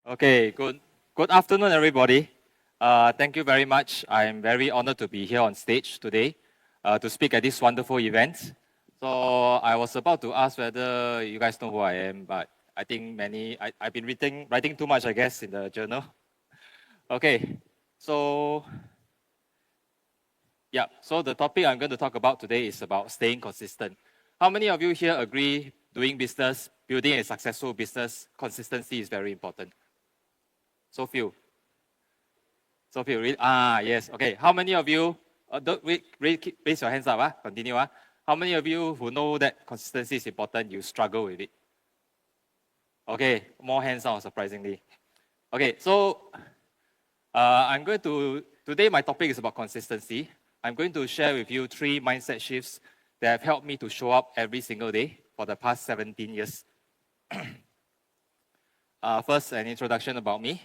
Okay, good afternoon, everybody. Thank you very much. I'm very honored to be here on stage today to speak at this wonderful event. So I was about to ask whether you guys know who I am, but I think I've been writing too much, I guess, in the journal. Okay, so yeah, so the topic I'm going to talk about today is about staying consistent. How many of you here agree doing business, building a successful business, consistency is very important? So few. So few. Yes. Okay. How many of you, don't raise your hands up. Continue. How many of you who know that consistency is important, you struggle with it? Okay. More hands down, surprisingly. Okay. So today my topic is about consistency. I'm going to share with you 3 mindset shifts that have helped me to show up every single day for the past 17 years. First, an introduction about me.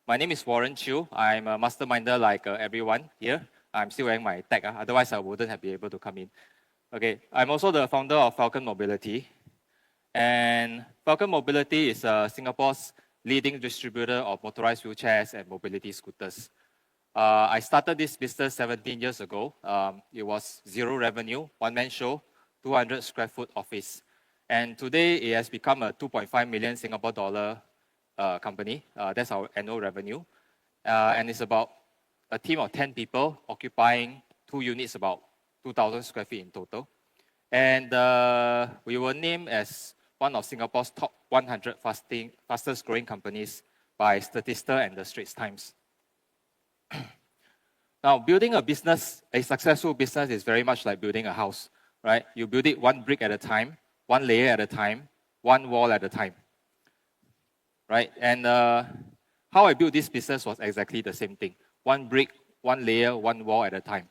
My name is Warren Chiu. I'm a masterminder like everyone here. I'm still wearing my tag, otherwise I wouldn't have been able to come in. Okay, I'm also the founder of Falcon Mobility. And Falcon Mobility is Singapore's leading distributor of motorized wheelchairs and mobility scooters. I started this business 17 years ago. It was zero revenue, one-man show, 200 square foot office. And today it has become a 2.5 million Singapore dollar company. That's our annual revenue. And it's about a team of 10 people occupying 2 units, about 2,000 square feet in total. And we were named as one of Singapore's top 100 fastest growing companies by Statista and the Straits Times. Now, building a business, a successful business is very much like building a house, right? You build it one brick at a time, one layer at a time, one wall at a time, right? And how I built this business was exactly the same thing. One brick, one layer, one wall at a time.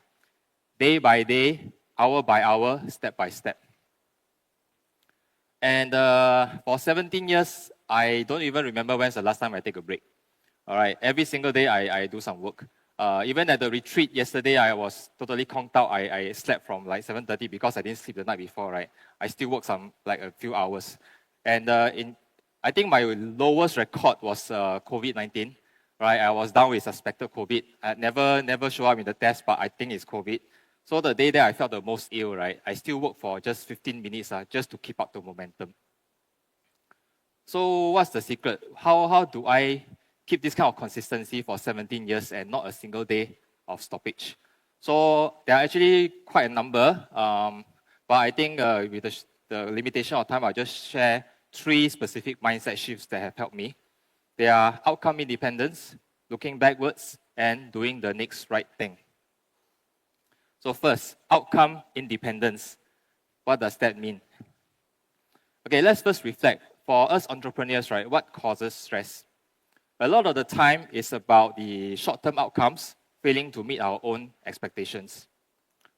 Day by day, hour by hour, step by step. And for 17 years, I don't even remember when's the last time I take a break. All right, every single day I do some work. Even at the retreat yesterday, I was totally conked out. I slept from like 7:30 because I didn't sleep the night before, right? I still work like a few hours. And I think my lowest record was COVID-19, right? I was down with suspected COVID. I never show up in the test, but I think it's COVID. So the day that I felt the most ill, right, I still work for just 15 minutes just to keep up the momentum. So what's the secret? How do I keep this kind of consistency for 17 years and not a single day of stoppage? So there are actually quite a number, but I think with the limitation of time, I'll just share 3 specific mindset shifts that have helped me. They are outcome independence, looking backwards, and doing the next right thing. So first, outcome independence. What does that mean? Okay, let's first reflect. For us entrepreneurs, right, what causes stress? A lot of the time it's about the short-term outcomes failing to meet our own expectations.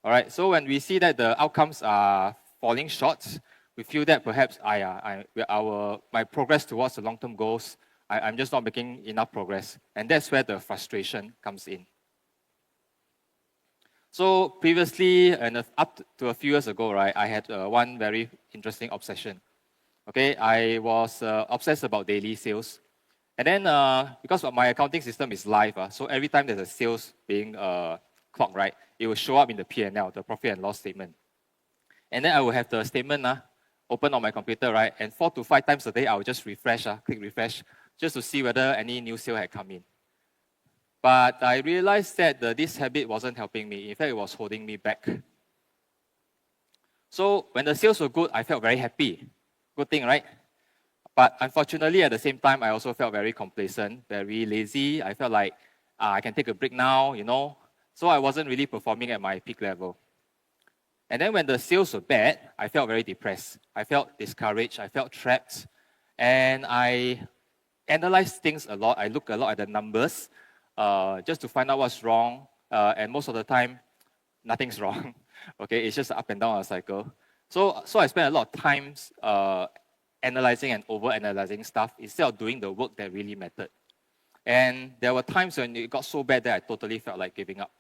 All right, so when we see that the outcomes are falling short, we feel that perhaps my progress towards the long-term goals, I'm just not making enough progress. And that's where the frustration comes in. So previously, and up to a few years ago, right, I had one very interesting obsession. Okay, I was obsessed about daily sales. And then because my accounting system is live, so every time there's a sales being clocked, right, it will show up in the P&L, the profit and loss statement. And then I will have the statement open on my computer, right, and 4 to 5 times a day, I will just refresh, click refresh, just to see whether any new sale had come in. But I realized that this habit wasn't helping me. In fact, it was holding me back. So when the sales were good, I felt very happy. Good thing, right? But unfortunately, at the same time, I also felt very complacent, very lazy. I felt like I can take a break now, So I wasn't really performing at my peak level. And then when the sales were bad, I felt very depressed. I felt discouraged. I felt trapped. And I analyzed things a lot. I looked a lot at the numbers just to find out what's wrong. And most of the time, nothing's wrong. Okay, it's just up and down a cycle. So I spent a lot of time analyzing and over-analyzing stuff instead of doing the work that really mattered. And there were times when it got so bad that I totally felt like giving up.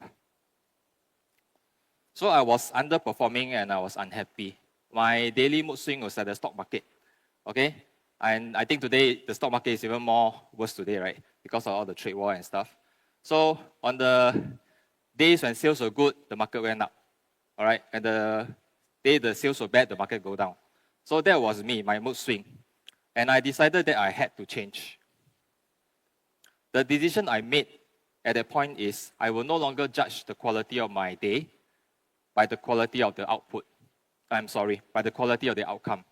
So I was underperforming and I was unhappy. My daily mood swing was at the stock market. Okay, And I think today, the stock market is even more worse today, right? Because of all the trade war and stuff. So on the days when sales were good, the market went up, all right? And the day the sales were bad, the market go down. So that was me, my mood swing. And I decided that I had to change. The decision I made at that point is I will no longer judge the quality of my day by the quality of the output. By the quality of the outcome.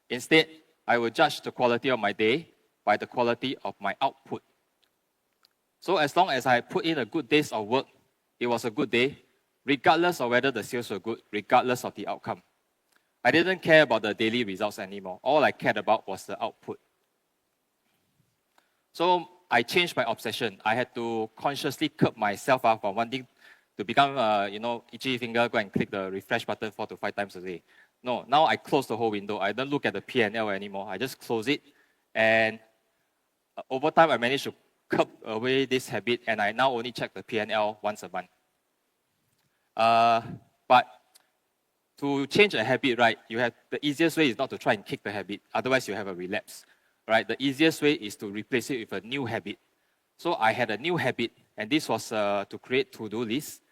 Instead, I will judge the quality of my day by the quality of my output. So as long as I put in a good day's of work, it was a good day, regardless of whether the sales were good, regardless of the outcome. I didn't care about the daily results anymore. All I cared about was the output. So I changed my obsession. I had to consciously curb myself out from wanting to become, itchy finger, go and click the refresh button 4 to 5 times a day. No, now I close the whole window. I don't look at the P&L anymore. I just close it. And over time, I managed to curb away this habit, and I now only check the P&L once a month. But to change a habit, right, the easiest way is not to try and kick the habit. Otherwise, you have a relapse. Right? The easiest way is to replace it with a new habit. So I had a new habit, and this was to create to-do lists.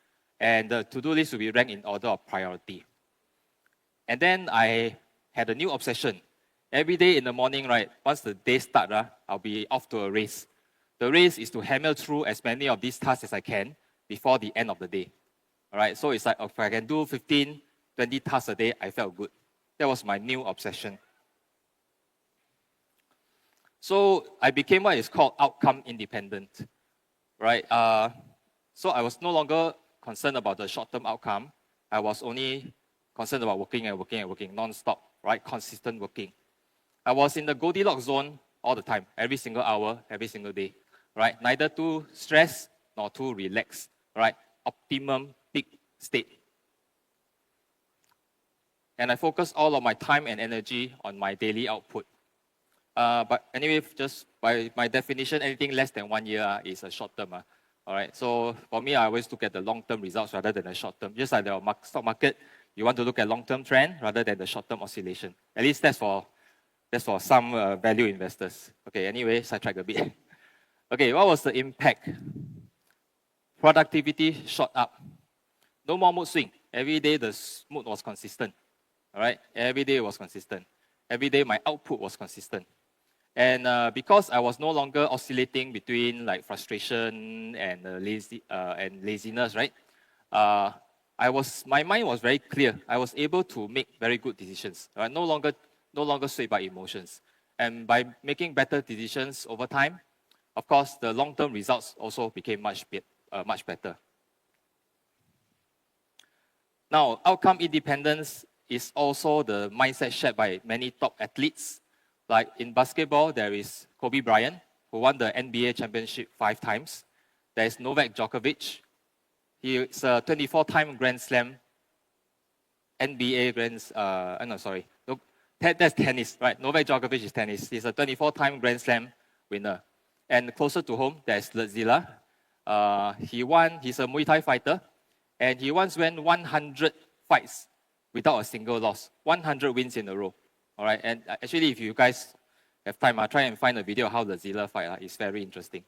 And the to-do list will be ranked in order of priority. And then I had a new obsession. Every day in the morning, right, once the day starts, I'll be off to a race. The race is to hammer through as many of these tasks as I can before the end of the day. All right, so it's like if I can do 15, 20 tasks a day, I felt good. That was my new obsession. So I became what is called outcome independent, right? So I was no longer concerned about the short-term outcome. I was only concerned about working and working and working, non-stop, right? Consistent working. I was in the Goldilocks zone all the time, every single hour, every single day, right? Neither too stressed nor too relaxed, right? Optimum peak state. And I focused all of my time and energy on my daily output. But anyway, just by my definition, anything less than 1 year is a short term. All right. So for me, I always look at the long-term results rather than the short-term. Just like the stock market, you want to look at long-term trend rather than the short-term oscillation. At least that's for some value investors. Okay. Anyway, sidetrack a bit. Okay. What was the impact? Productivity shot up. No more mood swing. Every day the mood was consistent. All right. Every day it was consistent. Every day my output was consistent. And because I was no longer oscillating between like frustration and laziness, right? My mind was very clear. I was able to make very good decisions. Right? No longer swayed by emotions. And by making better decisions over time, of course, the long-term results also became much better. Now, outcome independence is also the mindset shared by many top athletes. Like in basketball, there is Kobe Bryant, who won the NBA championship 5 times. There is Novak Djokovic. He is a 24-time Grand Slam NBA that's tennis, right? Novak Djokovic is tennis. He's a 24-time Grand Slam winner. And closer to home, there's Lezila. He's a Muay Thai fighter, and he once won 100 fights without a single loss. 100 wins in a row. All right, and actually, if you guys have time, try and find a video of how the Zilla fight. It's very interesting.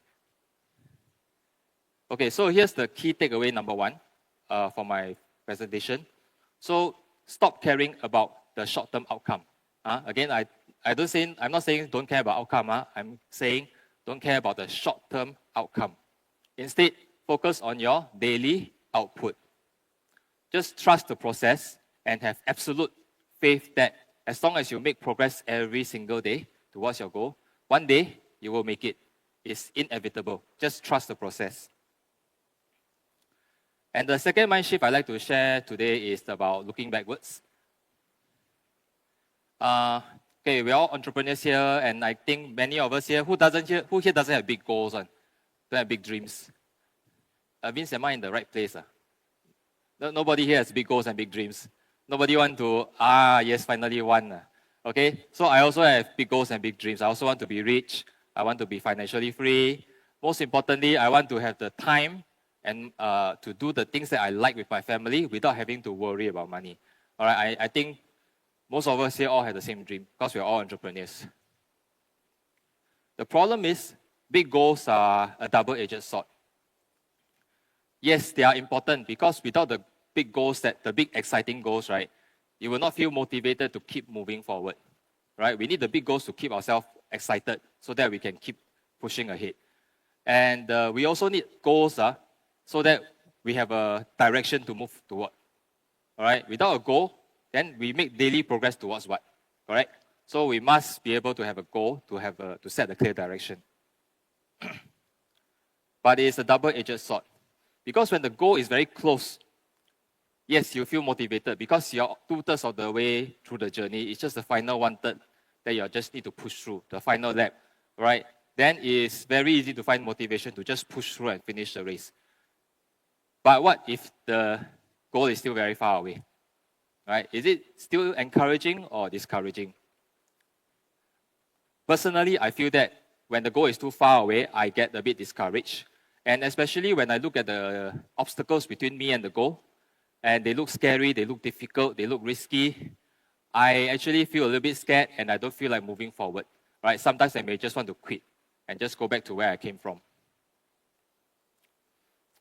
Okay, so here's the key takeaway number 1 for my presentation. So stop caring about the short-term outcome. Again, I'm not saying don't care about outcome. I'm saying don't care about the short-term outcome. Instead, focus on your daily output. Just trust the process and have absolute faith that as long as you make progress every single day towards your goal, one day you will make it. It's inevitable. Just trust the process. And the second mind shift I'd like to share today is about looking backwards. Okay, we're all entrepreneurs here, and I think many of us here, who here doesn't have big goals, don't have big dreams? Vince, am I in the right place? Nobody here has big goals and big dreams. Nobody want to, yes, finally one. Okay, so I also have big goals and big dreams. I also want to be rich. I want to be financially free. Most importantly, I want to have the time and to do the things that I like with my family without having to worry about money. All right, I think most of us here all have the same dream because we're all entrepreneurs. The problem is, big goals are a double-edged sword. Yes, they are important because without the big goals, the big exciting goals, right, you will not feel motivated to keep moving forward, right? We need the big goals to keep ourselves excited so that we can keep pushing ahead. And we also need goals so that we have a direction to move toward. All right, without a goal, then we make daily progress towards what? Correct? So we must be able to have a goal to set a clear direction. But it's a double-edged sword. Because when the goal is very close, yes, you feel motivated because you're 2/3 of the way through the journey. It's just the final 1/3 that you just need to push through, the final lap, right? Then it's very easy to find motivation to just push through and finish the race. But what if the goal is still very far away, right? Is it still encouraging or discouraging? Personally, I feel that when the goal is too far away, I get a bit discouraged. And especially when I look at the obstacles between me and the goal, and they look scary, they look difficult, they look risky, I actually feel a little bit scared and I don't feel like moving forward, right? Sometimes I may just want to quit and just go back to where I came from.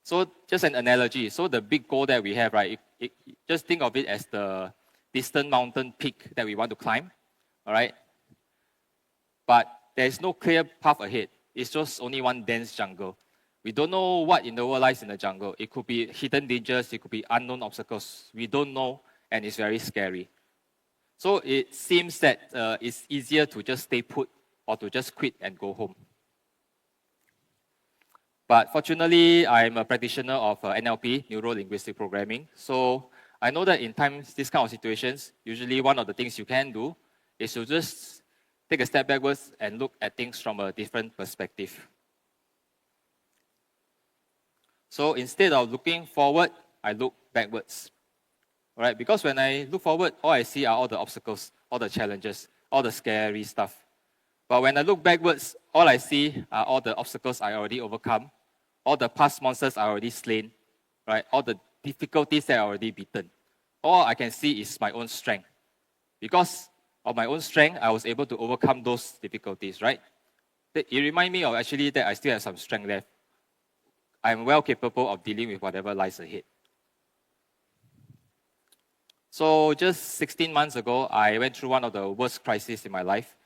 So just an analogy. So the big goal that we have, right, just think of it as the distant mountain peak that we want to climb, all right? But there's no clear path ahead. It's just only one dense jungle. We don't know what in the world lies in the jungle. It could be hidden dangers, it could be unknown obstacles. We don't know, and it's very scary. So it seems that it's easier to just stay put or to just quit and go home. But fortunately, I'm a practitioner of NLP, Neuro-Linguistic Programming. So I know that in times, these kind of situations, usually one of the things you can do is to just take a step backwards and look at things from a different perspective. So instead of looking forward, I look backwards. All right? Because when I look forward, all I see are all the obstacles, all the challenges, all the scary stuff. But when I look backwards, all I see are all the obstacles I already overcome, all the past monsters I already slain, right? All the difficulties that I already beaten. All I can see is my own strength. Because of my own strength, I was able to overcome those difficulties, right? It reminds me of actually that I still have some strength left. I'm well capable of dealing with whatever lies ahead. So just 16 months ago, I went through one of the worst crises in my life.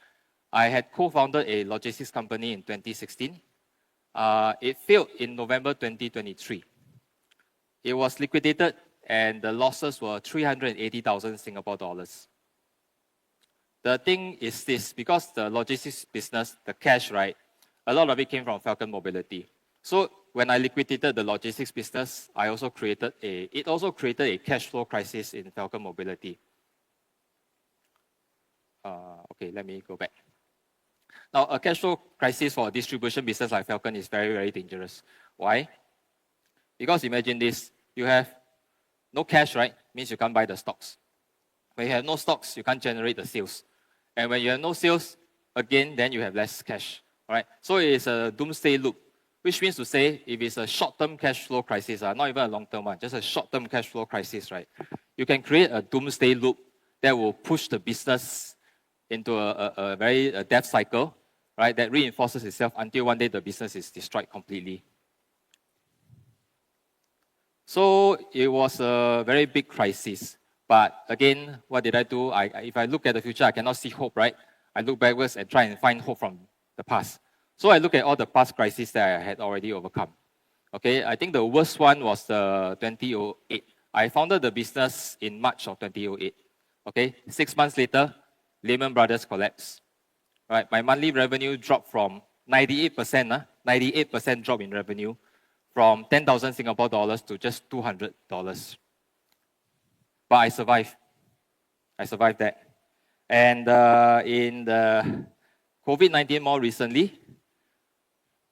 I had co-founded a logistics company in 2016. It failed in November 2023. It was liquidated and the losses were 380,000 Singapore dollars. The thing is this, because the logistics business, the cash, right, a lot of it came from Falcon Mobility. So when I liquidated the logistics business, it also created a cash flow crisis in Falcon Mobility. Okay, let me go back. Now, a cash flow crisis for a distribution business like Falcon is very, very dangerous. Why? Because imagine this, you have no cash, right? Means you can't buy the stocks. When you have no stocks, you can't generate the sales. And when you have no sales, again, then you have less cash, right? So it is a doomsday loop, which means to say, if it's a short-term cash flow crisis, not even a long-term one, just a short-term cash flow crisis, right? You can create a doomsday loop that will push the business into a very death cycle, right? That reinforces itself until one day the business is destroyed completely. So it was a very big crisis. But again, what did I do? If I look at the future, I cannot see hope, right? I look backwards and try and find hope from the past. So I look at all the past crises that I had already overcome. Okay, I think the worst one was 2008. I founded the business in March of 2008. Okay, 6 months later, Lehman Brothers collapsed. Right, my monthly revenue dropped from 98% drop in revenue, from 10,000 Singapore dollars to just $200. But I survived. I survived that. And in the COVID-19 more recently,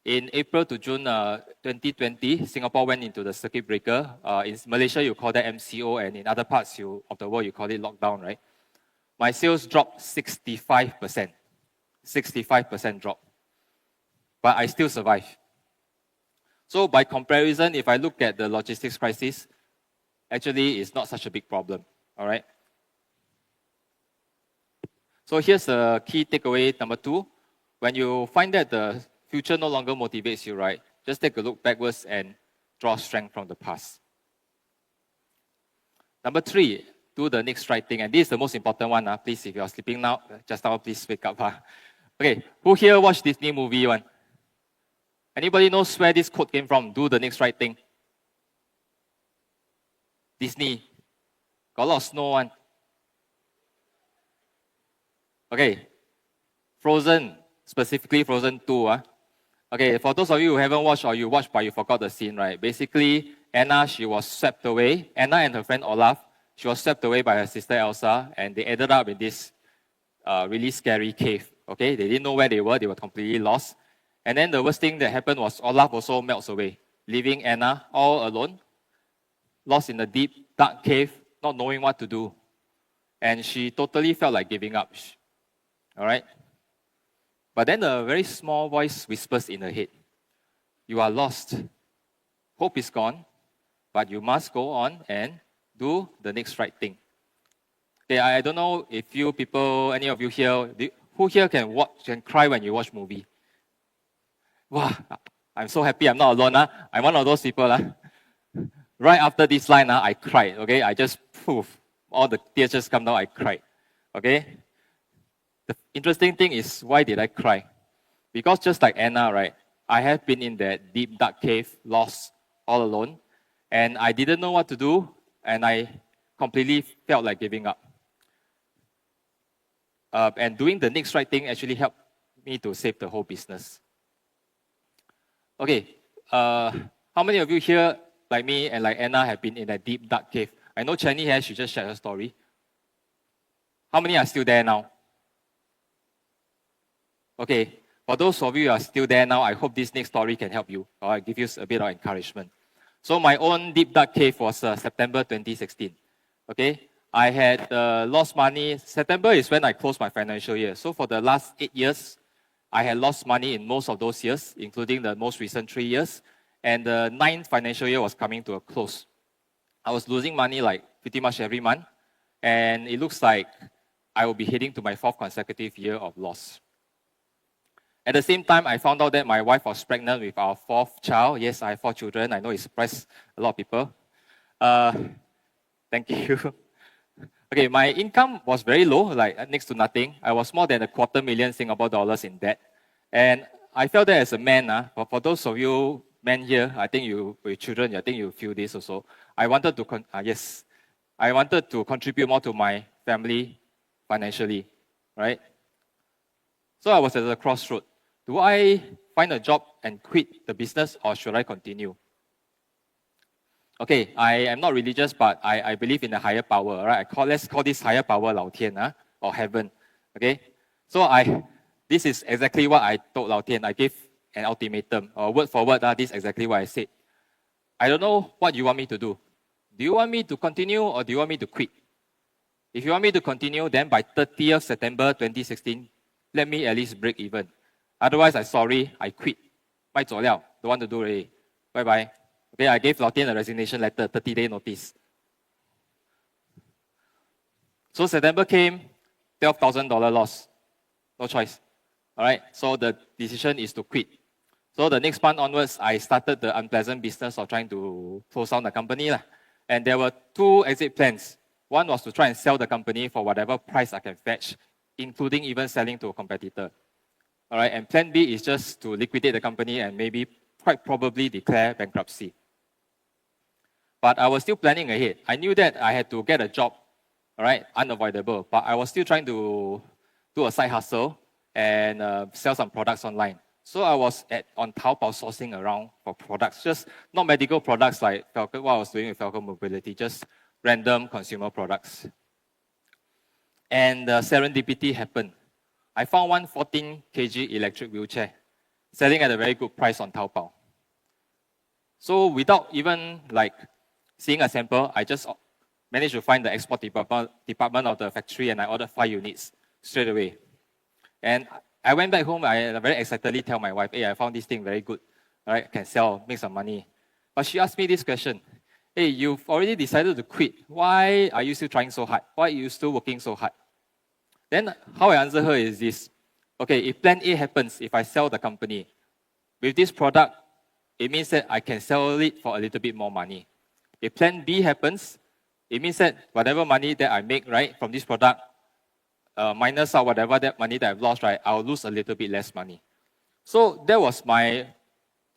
in April to June 2020, Singapore went into the circuit breaker. In Malaysia, you call that MCO, and in other parts of the world, you call it lockdown, right? My sales dropped 65%. 65% drop. But I still survived. So by comparison, if I look at the logistics crisis, actually it's not such a big problem, all right? So here's the key takeaway number 2. when you find that the future no longer motivates you, right, just take a look backwards and draw strength from the past. Number 3, do the next right thing. And this is the most important one. Please, if you are sleeping now, just now, please wake up. Okay, who here watched Disney movie one? Anybody knows where this quote came from? Do the next right thing. Disney. Got a lot of snow one. Okay. Frozen, specifically Frozen 2. Okay, for those of you who haven't watched or you watched but you forgot the scene, right? Basically, Anna, she was swept away. Anna and her friend Olaf, she was swept away by her sister Elsa, and they ended up in this really scary cave. Okay, they didn't know where they were completely lost. And then the worst thing that happened was Olaf also melts away, leaving Anna all alone, lost in a deep, dark cave, not knowing what to do. And she totally felt like giving up. All right? But then a very small voice whispers in her head, you are lost. Hope is gone, but you must go on and do the next right thing. Okay, I don't know if you people, any of you here, who here can cry when you watch movie? Wow, I'm so happy I'm not alone. I'm one of those people. Right after this line, I cried. Okay, I just, poof, all the tears just come down, I cried. Okay? The interesting thing is, why did I cry? Because just like Anna, right, I have been in that deep, dark cave, lost, all alone, and I didn't know what to do, and I completely felt like giving up. And doing the next right thing actually helped me to save the whole business. Okay, how many of you here, like me and like Anna, have been in that deep, dark cave? I know Chenny here, she just shared her story. How many are still there now? Okay, for those of you who are still there now, I hope this next story can help you, or give you a bit of encouragement. So my own deep, dark cave was September 2016. Okay, I had lost money. September is when I closed my financial year. So for the last 8 years, I had lost money in most of those years, including the most recent 3 years. And the 9th financial year was coming to a close. I was losing money like pretty much every month. And it looks like I will be heading to my 4th consecutive year of loss. At the same time, I found out that my wife was pregnant with our 4th child. Yes, I have 4 children. I know it surprised a lot of people. Thank you. Okay, my income was very low, like next to nothing. I was more than $250,000 Singapore dollars in debt. And I felt that as a man, for those of you men here, I think you, with children, I think you feel this also. I wanted to, I wanted to contribute more to my family financially, right? So I was at a crossroad. Do I find a job and quit the business, or should I continue? Okay, I am not religious, but I believe in a higher power, right? Let's call this higher power Lao Tian, or heaven, okay? So this is exactly what I told Lao Tian. I gave an ultimatum, or word for word, this is exactly what I said. I don't know what you want me to do. Do you want me to continue, or do you want me to quit? If you want me to continue, then by 30th September 2016, let me at least break even. Otherwise, I'm sorry, I quit. Don't want to do already. Bye-bye. Okay, I gave Lao Tian a resignation letter, 30-day notice. So September came, $12,000 loss. No choice. All right, so the decision is to quit. So the next month onwards, I started the unpleasant business of trying to close down the company. And there were 2 exit plans. One was to try and sell the company for whatever price I can fetch, including even selling to a competitor. All right, and plan B is just to liquidate the company and maybe quite probably declare bankruptcy. But I was still planning ahead. I knew that I had to get a job, all right, unavoidable. But I was still trying to do a side hustle and sell some products online. So I was on Taobao sourcing around for products, just not medical products like Falcon, what I was doing with Falcon Mobility, just random consumer products. And serendipity happened. I found one 14 kg electric wheelchair selling at a very good price on Taobao. So without even seeing a sample, I just managed to find the export department of the factory, and I ordered 5 units straight away. And I went back home, I very excitedly tell my wife, hey, I found this thing very good, right? Can sell, make some money. But she asked me this question, hey, you've already decided to quit. Why are you still trying so hard? Why are you still working so hard? Then how I answer her is this, okay, if plan A happens, if I sell the company, with this product, it means that I can sell it for a little bit more money. If plan B happens, it means that whatever money that I make, right, from this product, minus out whatever that money that I've lost, right, I'll lose a little bit less money. So that was my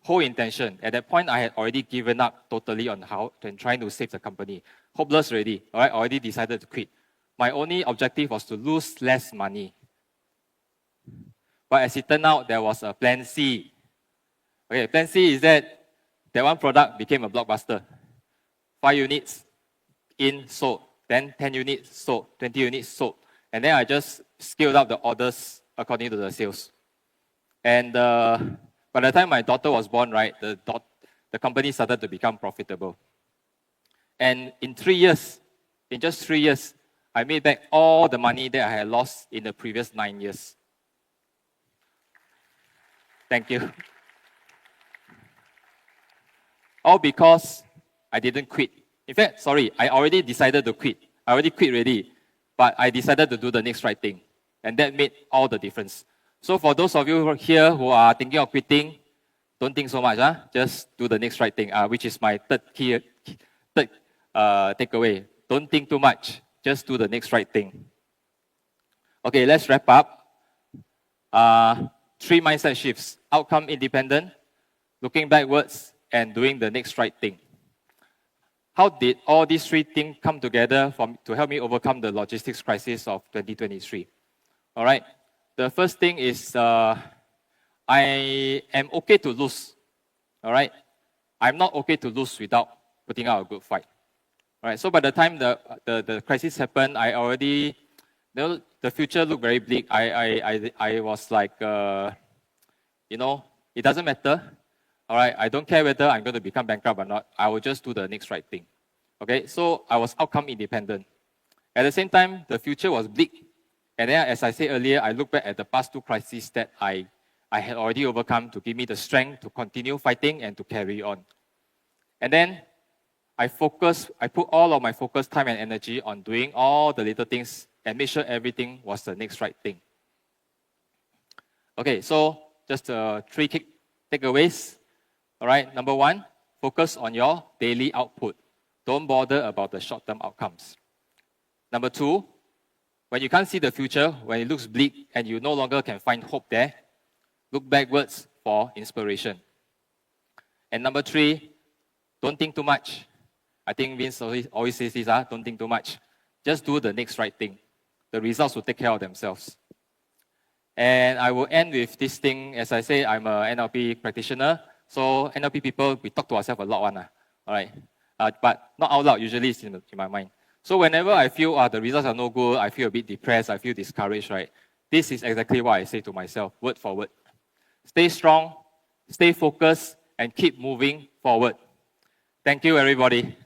whole intention. At that point, I had already given up totally on how and trying to save the company. Hopeless already, all right, already decided to quit. My only objective was to lose less money. But as it turned out, there was a plan C. Okay, plan C is that one product became a blockbuster. 5 units in sold, then 10 units sold, 20 units sold. And then I just scaled up the orders according to the sales. And by the time my daughter was born, right, the company started to become profitable. And in 3 years, in just 3 years, I made back all the money that I had lost in the previous 9 years. Thank you. All because I didn't quit. In fact, sorry, I already decided to quit. I already quit already, but I decided to do the next right thing. And that made all the difference. So for those of you here who are thinking of quitting, don't think so much. Just do the next right thing, which is my third takeaway. Don't think too much. Just do the next right thing. Okay, let's wrap up. 3 mindset shifts. Outcome independent, looking backwards, and doing the next right thing. How did all these 3 things come together to help me overcome the logistics crisis of 2023? All right. The first thing is I am okay to lose. All right. I'm not okay to lose without putting out a good fight. All right. So by the time the crisis happened, I already, the future looked very bleak. I was like, it doesn't matter. All right, I don't care whether I'm going to become bankrupt or not. I will just do the next right thing. Okay, so I was outcome independent. At the same time, the future was bleak. And then, as I said earlier, I look back at the past 2 crises that I had already overcome to give me the strength to continue fighting and to carry on. And then, I put all of my focus, time, and energy on doing all the little things and make sure everything was the next right thing. Okay, so just 3 key takeaways. All right, number 1, focus on your daily output. Don't bother about the short-term outcomes. Number 2, when you can't see the future, when it looks bleak and you no longer can find hope there, look backwards for inspiration. And number 3, don't think too much. I think Vince always says this, don't think too much. Just do the next right thing. The results will take care of themselves. And I will end with this thing. As I say, I'm an NLP practitioner. So NLP people, we talk to ourselves a lot, all right? But not out loud, usually it's in my mind. So whenever I feel the results are no good, I feel a bit depressed, I feel discouraged, right? This is exactly what I say to myself, word for word. Stay strong, stay focused, and keep moving forward. Thank you, everybody.